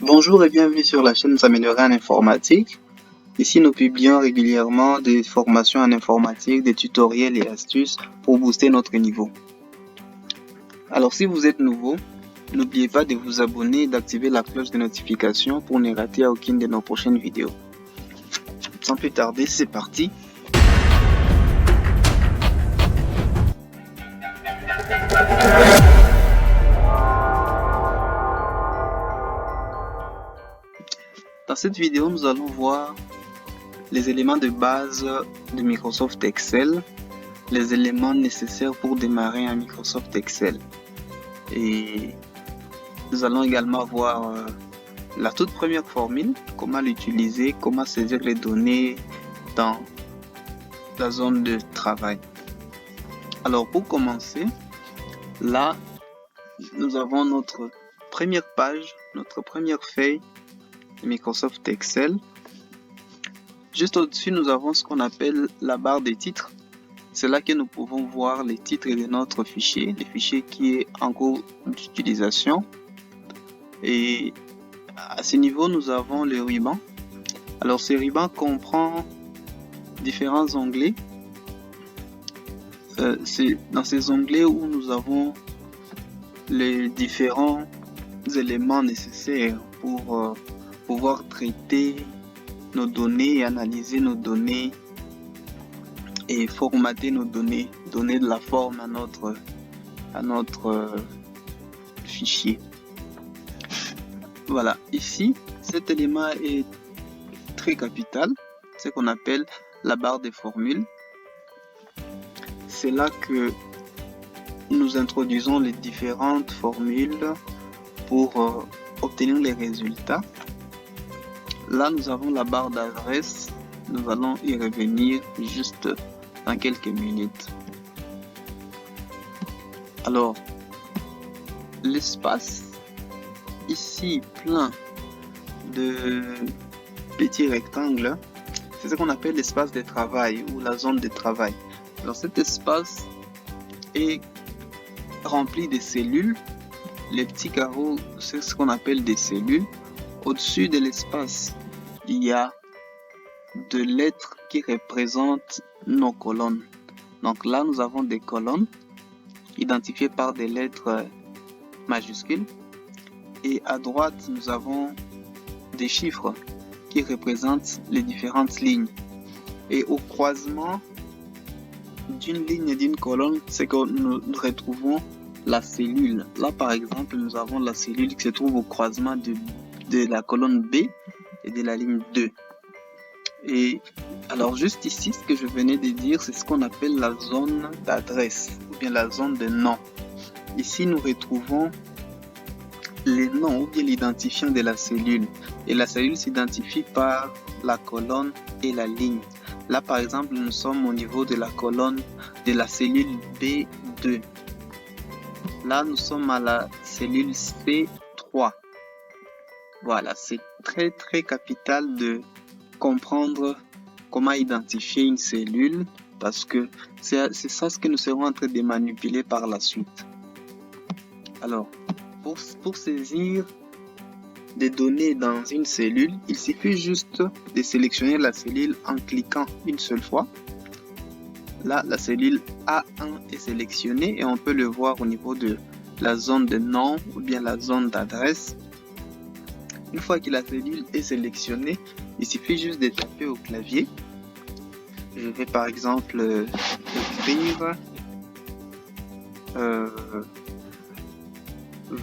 Bonjour et bienvenue sur la chaîne S'améliorer en informatique. Ici, nous publions régulièrement des formations en informatique, des tutoriels et astuces pour booster notre niveau. Alors, si vous êtes nouveau, n'oubliez pas de vous abonner et d'activer la cloche de notification pour ne rater aucune de nos prochaines vidéos. Sans plus tarder, c'est parti. Dans cette vidéo, nous allons voir les éléments de base de Microsoft Excel, les éléments nécessaires pour démarrer un Microsoft Excel. Et nous allons également voir la toute première formule, comment l'utiliser, comment saisir les données dans la zone de travail. Alors pour commencer, là, nous avons notre première page, notre première feuille de Microsoft Excel. Juste au-dessus, nous avons ce qu'on appelle la barre des titres. C'est là que nous pouvons voir les titres de notre fichier, le fichier qui est en cours d'utilisation. Et à ce niveau, nous avons le ruban. Alors, ce ruban comprend différents onglets. C'est dans ces onglets où nous avons les différents éléments nécessaires pour pouvoir traiter nos données et analyser nos données et formater nos données, donner de la forme à notre fichier. Voilà, ici, cet élément est très capital, ce qu'on appelle la barre des formules. C'est là que nous introduisons les différentes formules pour obtenir les résultats. Là, nous avons la barre d'adresse. Nous allons y revenir juste dans quelques minutes. Alors, l'espace ici plein de petits rectangles, c'est ce qu'on appelle l'espace de travail ou la zone de travail. Alors, cet espace est rempli de cellules. Les petits carreaux, c'est ce qu'on appelle des cellules. Au-dessus de l'espace, il y a de lettres qui représentent nos colonnes. Donc là, nous avons des colonnes identifiées par des lettres majuscules. Et à droite, nous avons des chiffres qui représentent les différentes lignes. Et au croisement d'une ligne et d'une colonne, c'est que nous retrouvons la cellule. Là, par exemple, nous avons la cellule qui se trouve au croisement de la colonne B et de la ligne 2. Et alors juste ici, ce que je venais de dire, c'est ce qu'on appelle la zone d'adresse ou bien la zone de nom. Ici, nous retrouvons les noms ou bien l'identifiant de la cellule. Et la cellule s'identifie par la colonne et la ligne. Là, par exemple, nous sommes au niveau de la colonne de la cellule B2. Là, nous sommes à la cellule C3. Voilà, c'est très capital de comprendre comment identifier une cellule parce que c'est ça ce que nous serons en train de manipuler par la suite. Alors, pour saisir des données dans une cellule, il suffit juste de sélectionner la cellule en cliquant une seule fois. Là, la cellule A1 est sélectionnée et on peut le voir au niveau de la zone de nom ou bien la zone d'adresse. Une fois que la cellule est sélectionnée, il suffit juste de taper au clavier. Je vais par exemple écrire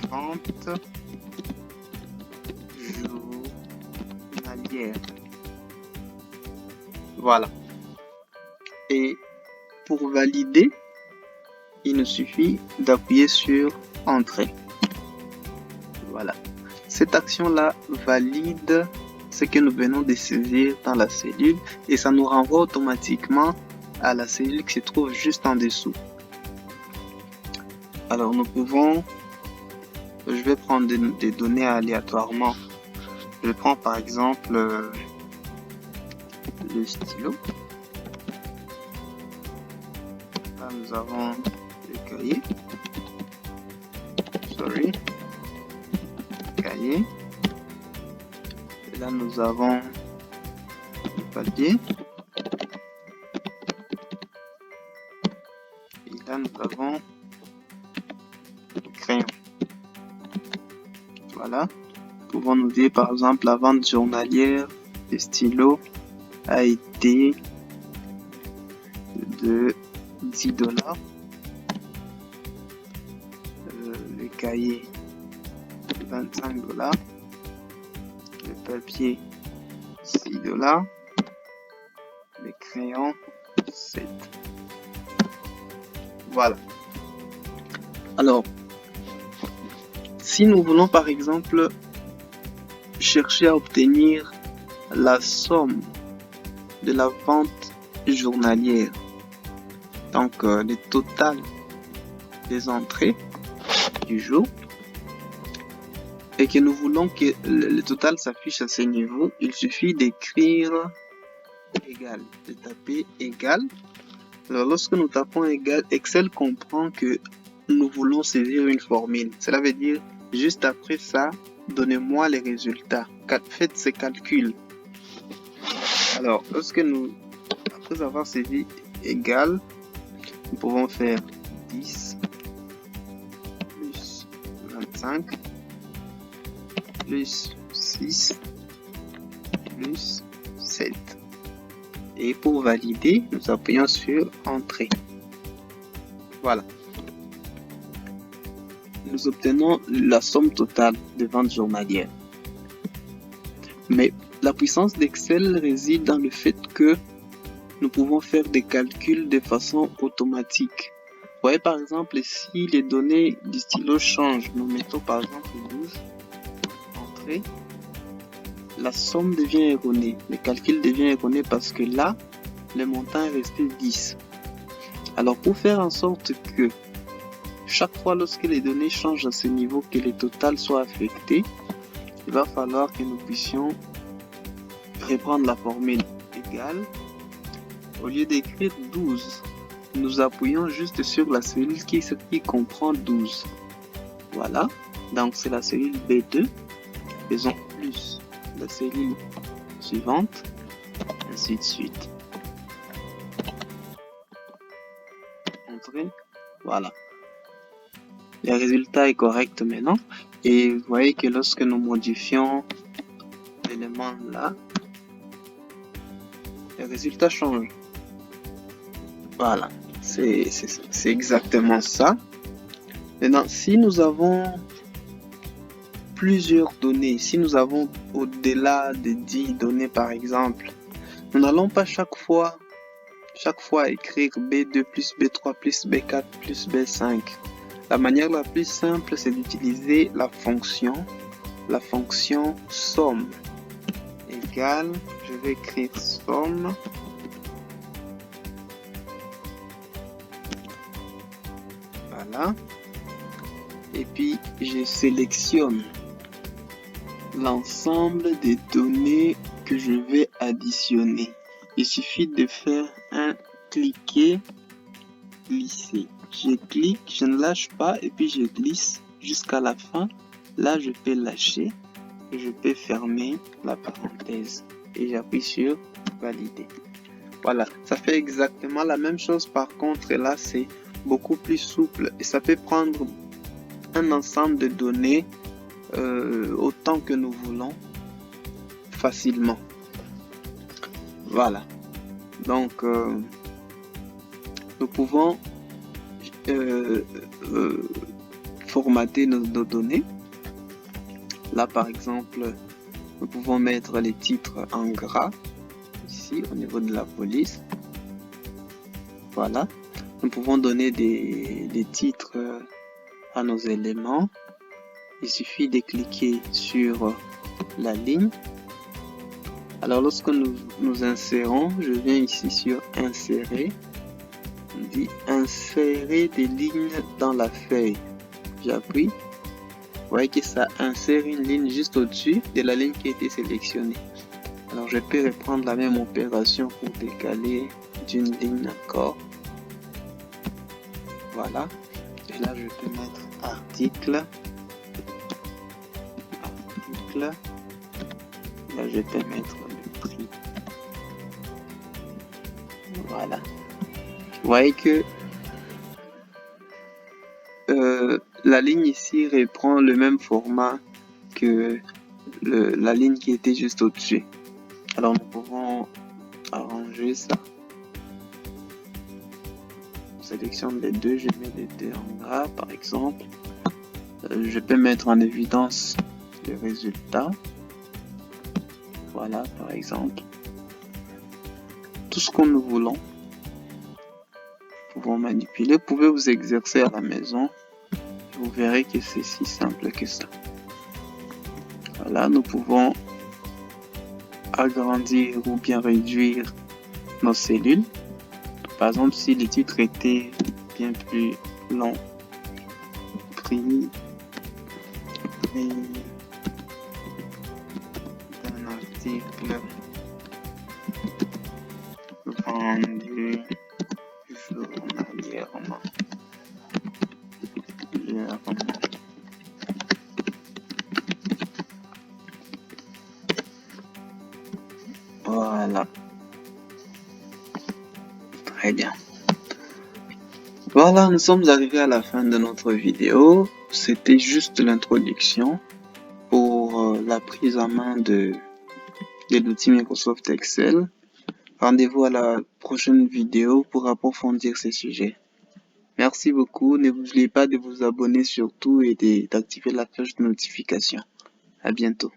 vente journalière. Voilà. Et pour valider, il nous suffit d'appuyer sur Entrée. Voilà. Cette action-là valide ce que nous venons de saisir dans la cellule et ça nous renvoie automatiquement à la cellule qui se trouve juste en dessous. Alors nous pouvons, je vais prendre des données aléatoirement. Je prends par exemple le stylo. Là nous avons le cahier. Cahier. là, nous avons le papier. Et là, nous avons le crayon. Voilà. Nous pouvons nous dire, par exemple, la vente journalière des stylos a été de $10. Le cahier, $25. Le papier, $6. Les crayons, 7. Voilà. Alors, si nous voulons par exemple chercher à obtenir la somme de la vente journalière, donc le total des entrées du jour, et que nous voulons que le total s'affiche à ce niveau, il suffit d'écrire égal, de taper égal. Alors lorsque nous tapons égal, Excel comprend que nous voulons saisir une formule. Cela veut dire, juste après ça, donnez-moi les résultats. Faites ces calculs. Alors, après avoir saisi égal, nous pouvons faire 10 plus 25 plus 6 plus 7. Et pour valider, nous appuyons sur Entrée. Voilà. Nous obtenons la somme totale de ventes journalières. Mais la puissance d'Excel réside dans le fait que nous pouvons faire des calculs de façon automatique. Vous voyez par exemple, si les données du stylo changent, nous mettons par exemple 12, Entrée, la somme devient erronée, le calcul devient erroné parce que là, le montant est resté 10. Alors pour faire en sorte que chaque fois lorsque les données changent à ce niveau, que le total soit affecté, il va falloir que nous puissions reprendre la formule égale. Au lieu d'écrire 12, nous appuyons juste sur la cellule qui comprend 12. Voilà, donc c'est la cellule B2. Faisons plus la cellule suivante, ainsi de suite. Entrée, voilà. Le résultat est correct maintenant. Et vous voyez que lorsque nous modifions l'élément là, le résultat change. Voilà, c'est exactement ça. Maintenant, si nous avons plusieurs données, si nous avons au-delà de 10 données par exemple, nous n'allons pas chaque fois écrire B2 plus B3 plus B4 plus B5. La manière la plus simple, c'est d'utiliser la fonction somme égale, je vais écrire somme voilà, et puis je sélectionne l'ensemble des données que je vais additionner. Il suffit de faire un cliquer, glisser. Je clique, je ne lâche pas et puis je glisse jusqu'à la fin. Là, je peux lâcher et je peux fermer la parenthèse et j'appuie sur valider. Voilà, ça fait exactement la même chose. Par contre, là, c'est beaucoup plus souple et ça peut prendre un ensemble de données autant que nous voulons facilement. Voilà, donc nous pouvons formater nos données. Là par exemple, nous pouvons mettre les titres en gras ici au niveau de la police. Voilà, nous pouvons donner des titres à nos éléments. Il suffit de cliquer sur la ligne. Alors lorsque nous insérons, je viens ici sur insérer. On dit insérer des lignes dans la feuille. J'appuie. Vous voyez que ça insère une ligne juste au-dessus de la ligne qui a été sélectionnée. Alors je peux reprendre la même opération pour décaler d'une ligne encore. Voilà. Et là je peux mettre article. Là, je vais mettre le prix. Voilà. Vous voyez que la ligne ici reprend le même format que la ligne qui était juste au-dessus. Alors nous pouvons arranger ça. On sélectionne les deux, je mets les deux en gras par exemple. Je peux mettre en évidence les résultats. Voilà par exemple. Tout ce que nous voulons. Nous pouvons manipuler. Vous pouvez vous exercer à la maison. Vous verrez que c'est si simple que ça. Voilà, nous pouvons agrandir ou bien réduire nos cellules. Par exemple, si le titre était bien plus long, prix d'un article vendu journalièrement. Voilà. Très bien. Voilà, nous sommes arrivés à la fin de notre vidéo. C'était juste l'introduction pour la prise en main de l'outil Microsoft Excel. Rendez-vous à la prochaine vidéo pour approfondir ces sujets. Merci beaucoup. N'oubliez pas de vous abonner surtout et d'activer la cloche de notification. À bientôt.